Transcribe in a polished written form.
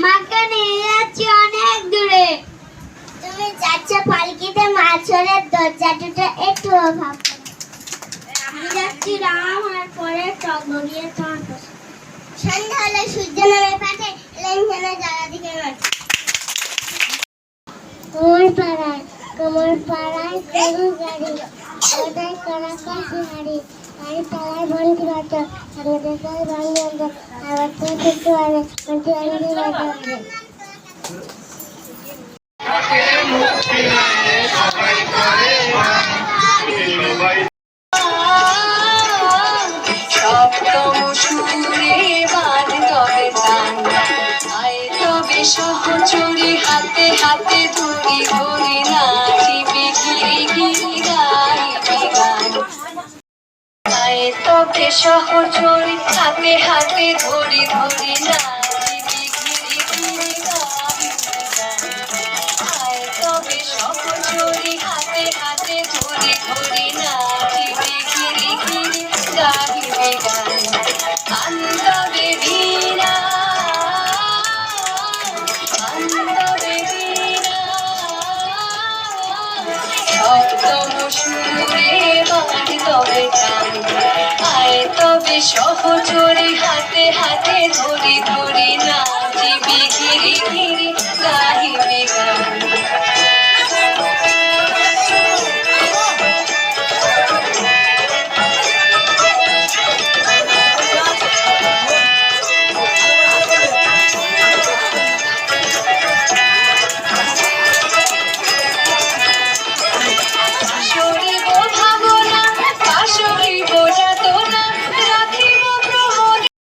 মাকে নিয়ে যাচ্ছি অনেক দূরে। তুমি যাচ্ছ পালকিতে, মাছরের দরজাটা একটু অভাব। আমি যাচ্ছি রাম আর পরে টগবগিয়ে তোমার পাশে। সন্ধ্যা হলে সূর্য নামে পাঠে লেনঝানা জ্বালা দিকে মাঠে। কোমর পাড়ায় গরু গাড়ি, ওটাই করা কাশি হাড়ি, গাড়ি পাড়ায় বন্টি বাচ্চা, সঙ্গে দেখায় বান্ধব আবার তো একটু আনে বন্টি আনতে বাজে। সহচরি হাতে হাতে ধরি ধরি নাচিবে ঘিরি ঘিরি গাইবে গান। তবে সহচরি হাতে হাতে ধরি ধরি নাচিবে ঘিরি ঘিরি গাইবে গান। তবে সহচরি হাতে হাতে ধরি ধরি নাচিবে ঘিরি ঘিরি গাইবে গান। আন্দবে বীণা সহচরি হাতে হাতে ধরি ধরি নাচিবে ঘিরি ঘিরি গাহিবে গান।